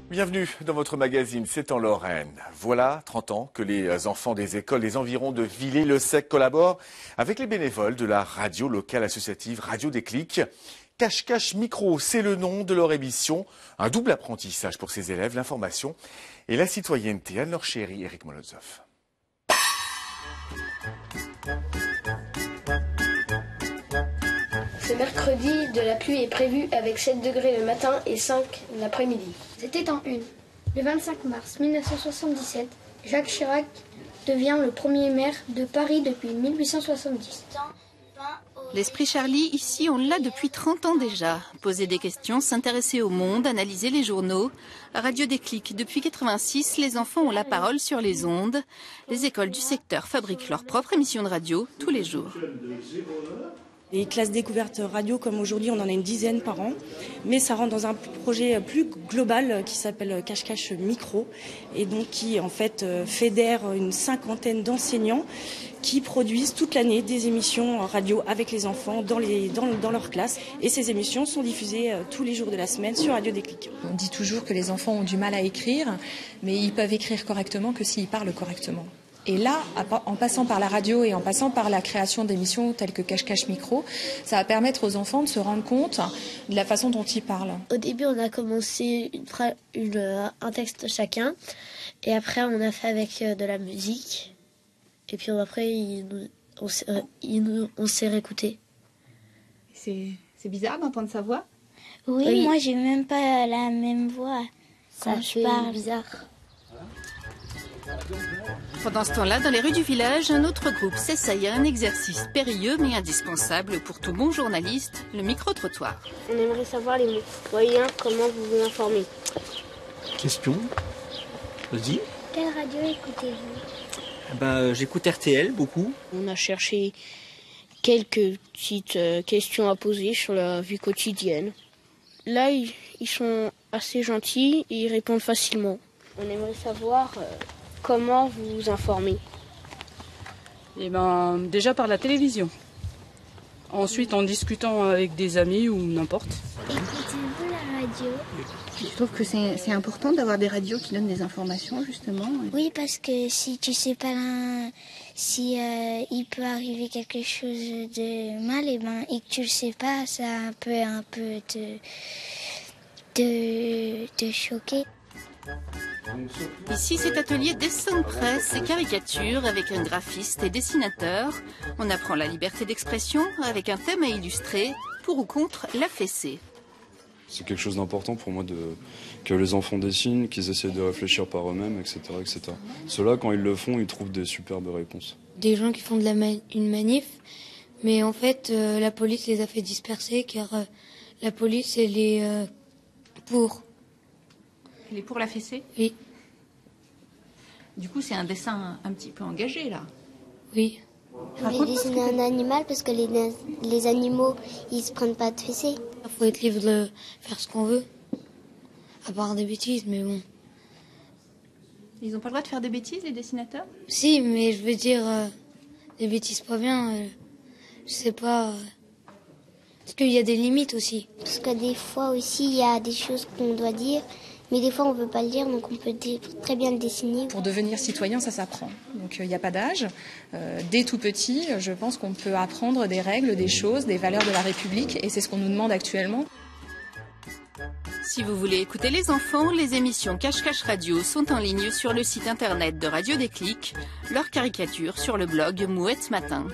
Bienvenue dans votre magazine, c'est en Lorraine. Voilà 30 ans que les enfants des écoles des environs de Villers-le-Sec collaborent avec les bénévoles de la radio locale associative Radio Déclic. Cache-cache micro, c'est le nom de leur émission. Un double apprentissage pour ces élèves, l'information et la citoyenneté. Anne-Laure Chéry, Eric Molotov. Ce mercredi, de la pluie est prévue avec 7 degrés le matin et 5 l'après-midi. C'était en une. Le 25 mars 1977, Jacques Chirac devient le premier maire de Paris depuis 1870. L'esprit Charlie, ici, on l'a depuis 30 ans déjà. Poser des questions, s'intéresser au monde, analyser les journaux. À Radio Déclic, depuis 86, les enfants ont la parole sur les ondes. Les écoles du secteur fabriquent leur propre émission de radio tous les jours. Les classes découvertes radio, comme aujourd'hui, on en a une dizaine par an. Mais ça rentre dans un projet plus global qui s'appelle Cache-cache micro. Et donc qui, en fait, fédère une cinquantaine d'enseignants qui produisent toute l'année des émissions radio avec les enfants dans leur classe. Et ces émissions sont diffusées tous les jours de la semaine sur Radio Déclic. On dit toujours que les enfants ont du mal à écrire, mais ils peuvent écrire correctement que s'ils parlent correctement. Et là, en passant par la radio et en passant par la création d'émissions telles que Cache-cache micro, ça va permettre aux enfants de se rendre compte de la façon dont ils parlent. Au début, on a commencé un texte chacun, et après on a fait avec de la musique, et puis après on s'est réécouté. C'est bizarre d'entendre sa voix. Oui, moi j'ai même pas la même voix. Ça fait bizarre. Pendant ce temps-là, dans les rues du village, un autre groupe s'essaye à un exercice périlleux mais indispensable pour tout bon journaliste, le micro-trottoir. On aimerait savoir les moyens, comment vous vous informez. Question. Vas-y. Quelle radio écoutez-vous? J'écoute RTL beaucoup. On a cherché quelques petites questions à poser sur la vie quotidienne. Là, ils sont assez gentils et ils répondent facilement. On aimerait savoir comment vous vous informez. Déjà par la télévision. Ensuite, en discutant avec des amis ou n'importe. Écoutez-vous la radio? Je trouve que c'est important d'avoir des radios qui donnent des informations, justement. Oui, parce que si tu sais pas il peut arriver quelque chose de mal, et que tu le sais pas, ça peut un peu te choquer. Ici, cet atelier dessin de presse et caricature avec un graphiste et dessinateur. On apprend la liberté d'expression avec un thème à illustrer, pour ou contre la fessée. C'est quelque chose d'important pour moi que les enfants dessinent, qu'ils essaient de réfléchir par eux-mêmes, etc., etc. Ceux-là, quand ils le font, ils trouvent des superbes réponses. Des gens qui font une manif, mais en fait, la police les a fait disperser car la police, elle est pour. Elle est pour la fessée? Oui. Du coup, c'est un dessin un petit peu engagé, là. Oui. Mais dessiner un animal, parce que les animaux, ils se prennent pas de fessée. Il faut être libre de faire ce qu'on veut, à part des bêtises, mais bon. Ils n'ont pas le droit de faire des bêtises, les dessinateurs? Si, mais je veux dire, des bêtises pas bien, je sais pas. Parce qu'il y a des limites aussi. Parce que des fois aussi, il y a des choses qu'on doit dire, mais des fois on ne peut pas le dire, donc on peut très bien le dessiner. Pour devenir citoyen, ça s'apprend. Donc il n'y a pas d'âge. Dès tout petit, je pense qu'on peut apprendre des règles, des choses, des valeurs de la République, et c'est ce qu'on nous demande actuellement. Si vous voulez écouter les enfants, les émissions Cache-cache Radio sont en ligne sur le site internet de Radio Déclic, leurs caricatures sur le blog Mouette Matin.